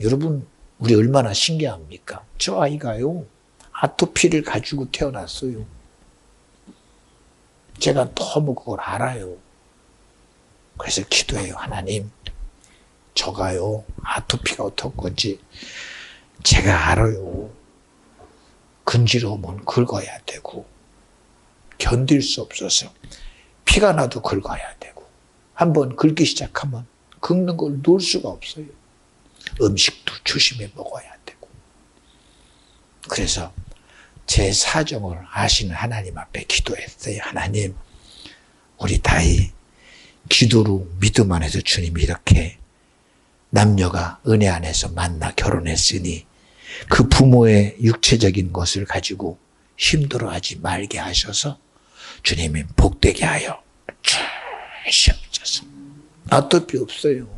여러분, 우리 얼마나 신기합니까? 저 아이가요, 아토피를 가지고 태어났어요. 제가 너무 그걸 알아요. 그래서 기도해요. 하나님, 저가요, 아토피가 어떤 건지 제가 알아요. 근지러우면 긁어야 되고, 견딜 수 없어서 피가 나도 긁어야 되고, 한번 긁기 시작하면 긁는 걸 놓을 수가 없어요. 음식도 조심해 먹어야 되고. 그래서 제 사정을 아시는 하나님 앞에 기도했어요. 하나님, 우리 다이 기도로 믿음 안에서 주님이 이렇게 남녀가 은혜 안에서 만나 결혼했으니 그 부모의 육체적인 것을 가지고 힘들어하지 말게 하셔서 주님이 복되게 하여 주시옵소서. 아토피 없어요.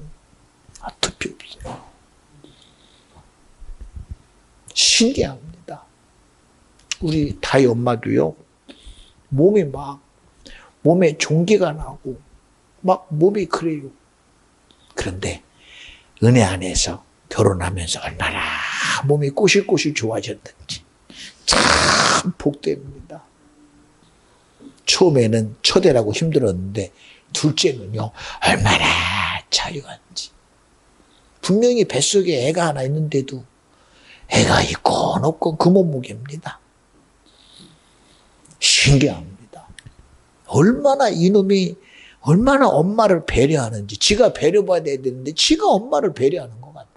아토피 없어요. 신기합니다. 우리 다이 엄마도요, 몸에 종기가 나고 막 몸이 그래요. 그런데 은혜 안에서 결혼하면서 얼마나 몸이 꼬실꼬실 좋아졌는지 참 복됩니다. 처음에는 첫애라고 힘들었는데 둘째는요, 얼마나 자유한지. 분명히 뱃속에 애가 하나 있는데도 애가 있건 없건 그 몸무게입니다. 신기합니다. 얼마나 이놈이 얼마나 엄마를 배려하는지. 지가 배려받아야 되는데 지가 엄마를 배려하는 것 같아.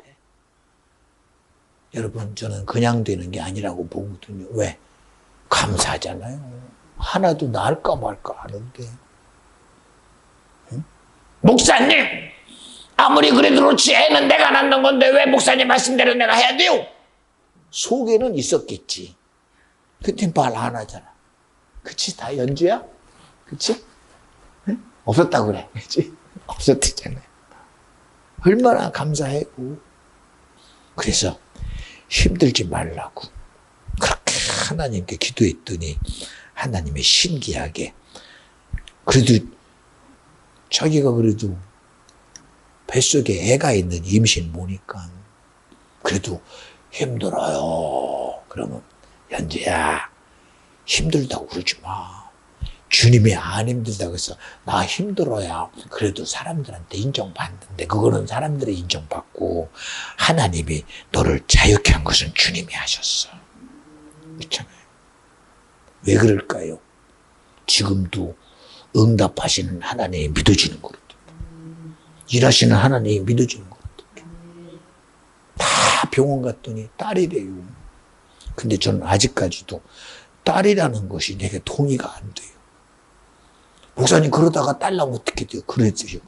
여러분, 저는 그냥 되는 게 아니라고 보거든요. 왜? 감사하잖아요. 하나도 낳을까 말까 하는데. 응? 목사님! 아무리 그래도 그렇지 애는 내가 낳는 건데 왜 목사님 말씀대로 내가 해야 돼요? 속에는 있었겠지. 그땐 말 안 하잖아. 그치? 다 연주야? 그치? 응? 없었다고 그래. 그치? 없었잖아요. 얼마나 감사하고. 그래서 힘들지 말라고 그렇게 하나님께 기도했더니 하나님이 신기하게, 그래도 자기가 그래도 뱃속에 애가 있는 임신 모니까 그래도 힘들어요. 그러면 연주야, 힘들다고 그러지 마. 주님이 안 힘들다고 해서 나 힘들어야 그래도 사람들한테 인정받는데 그거는 사람들의 인정받고 하나님이 너를 자유케 한 것은 주님이 하셨어. 그렇잖아요. 왜 그럴까요? 지금도 응답하시는 하나님이 믿어지는 거거든요. 일하시는 하나님이 믿어지는 거거든요. 다 병원 갔더니 딸이래요. 근데 저는 아직까지도 딸이라는 것이 내게 동의가 안 돼요. 목사님, 그러다가 딸 나면 어떻게 돼요? 그랬어요.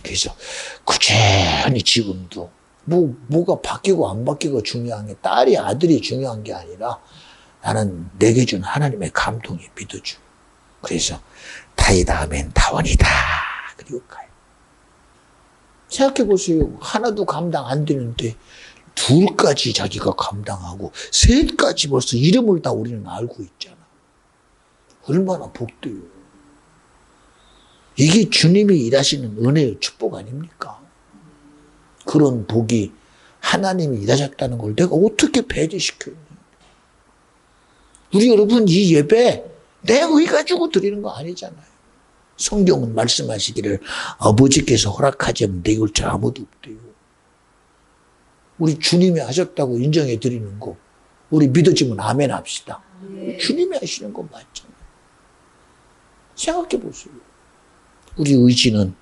그래서 꾸준히 지금도 뭐가 바뀌고 안 바뀌고 중요한 게 딸이 아들이 중요한 게 아니라 나는 내게 준 하나님의 감동이 믿어줘. 그래서 다이 다음엔 다원이다. 그리고 가요. 생각해 보세요. 하나도 감당 안 되는데 둘까지 자기가 감당하고 셋까지 벌써 이름을 다 우리는 알고 있잖아. 얼마나 복돼요. 이게 주님이 일하시는 은혜의 축복 아닙니까? 그런 복이 하나님이 일하셨다는 걸 내가 어떻게 배제시켜요? 우리 여러분, 이 예배 내 의 가지고 드리는 거 아니잖아요. 성경은 말씀하시기를 아버지께서 허락하지 않으면 내올 자 아무도 없대요. 우리 주님이 하셨다고 인정해 드리는 거, 우리 믿어지면 아멘 합시다. 주님이 하시는 거 맞잖아요. 생각해 보세요. 우리 의지는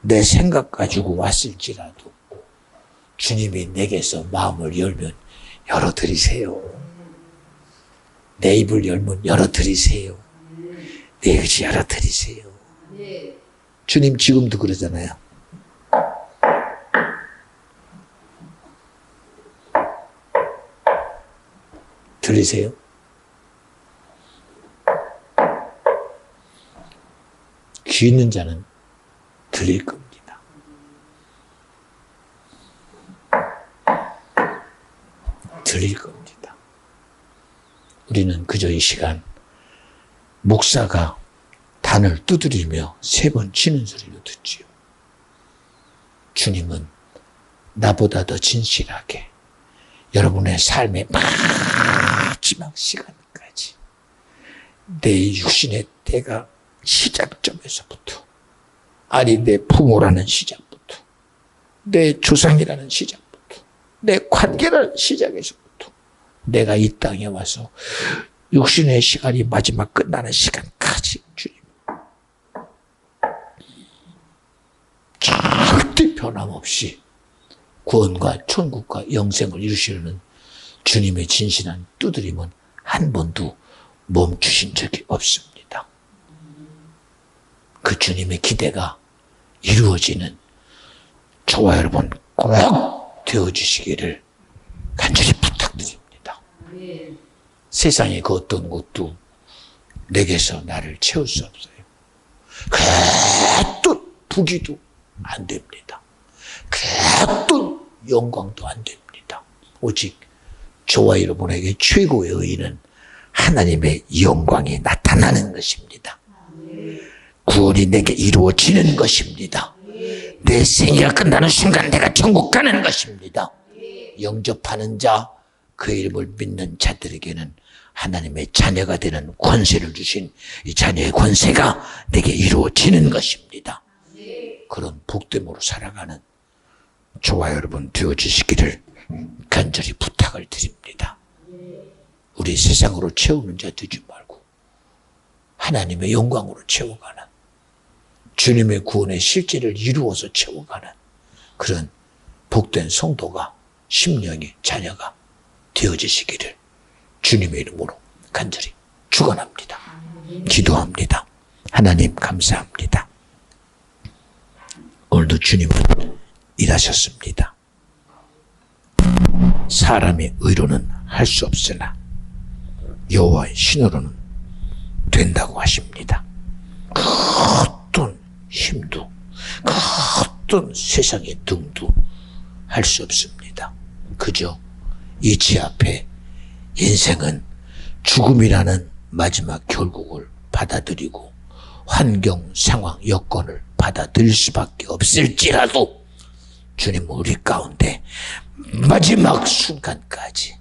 내 생각 가지고 왔을지라도 주님이 내게서 마음을 열면 열어드리세요. 내 입을 열면 열어드리세요. 내 의지 열어드리세요. 주님 지금도 그러잖아요. 들리세요? 귀 있는 자는 들릴 겁니다. 들릴 겁니다. 우리는 그저 이 시간 목사가 단을 두드리며 3번 치는 소리로 듣지요. 주님은 나보다 더 진실하게 여러분의 삶의 마지막 시간까지 내 육신의 때가 시작점에서부터, 아니 내 부모라는 시작부터, 내 조상이라는 시작부터, 내 관계라는 시작에서부터 내가 이 땅에 와서 육신의 시간이 마지막 끝나는 시간까지 주님 절대 변함없이 구원과 천국과 영생을 이루시려는 주님의 진실한 두드림은 한 번도 멈추신 적이 없습니다. 그 주님의 기대가 이루어지는 저와 여러분 꼭 되어주시기를 간절히 부탁드립니다. 세상의 그 어떤 것도 내게서 나를 채울 수 없어요. 그 어떤 부귀도 안 됩니다. 그 어떤 영광도 안 됩니다. 오직 저와 여러분에게 최고의 의의는 하나님의 영광이 나타나는 것입니다. 구원이 내게 이루어지는 것입니다. 내 생애가 끝나는 순간 내가 천국 가는 것입니다. 영접하는 자, 그 이름을 믿는 자들에게는 하나님의 자녀가 되는 권세를 주신 이 자녀의 권세가 내게 이루어지는 것입니다. 그런 복됨으로 살아가는 저와 여러분 되어주시기를 간절히 부탁을 드립니다. 우리 세상으로 채우는 자 되지 말고 하나님의 영광으로 채워가는, 주님의 구원의 실제를 이루어서 채워가는 그런 복된 성도가, 심령의 자녀가 되어지시기를 주님의 이름으로 간절히 축원합니다. 기도합니다. 하나님 감사합니다. 오늘도 주님은 일하셨습니다. 사람의 의로는 할 수 없으나 여호와의 신으로는 된다고 하십니다. 그 어떤 힘도, 그 어떤 세상의 등도 할 수 없습니다. 그저 이치 앞에 인생은 죽음이라는 마지막 결국을 받아들이고 환경, 상황, 여건을 받아들일 수밖에 없을지라도 주님은 우리 가운데 마지막 순간까지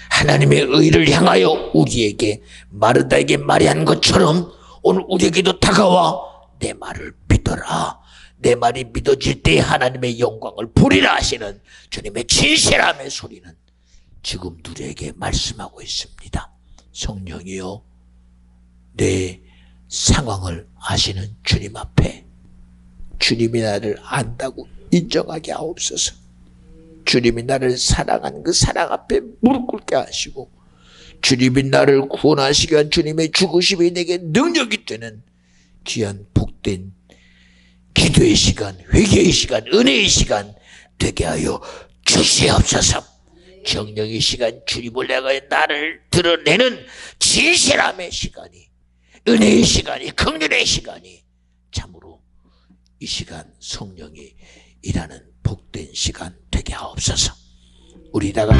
하나님의 의를 향하여 우리에게, 마르다에게 말한 것처럼 오늘 우리에게도 다가와 내 말을 믿어라, 내 말이 믿어질 때 하나님의 영광을 보리라 하시는 주님의 진실함의 소리는 지금 우리에게 말씀하고 있습니다. 성령이여, 내 상황을 아시는 주님 앞에 주님이 나를 안다고 인정하게 하옵소서. 주님이 나를 사랑한 그 사랑 앞에 무릎 꿇게 하시고, 주님이 나를 구원하시기 위한 주님의 죽으심이 내게 능력이 되는 귀한 복된 기도의 시간, 회개의 시간, 은혜의 시간 되게 하여 주시옵소서. 정령의 시간, 주님을 내가 나를 드러내는 진실함의 시간이, 은혜의 시간이, 긍휼의 시간이 참으로 이 시간 성령이 일하는 복된 시간 되게 하옵소서. 우리 다 같이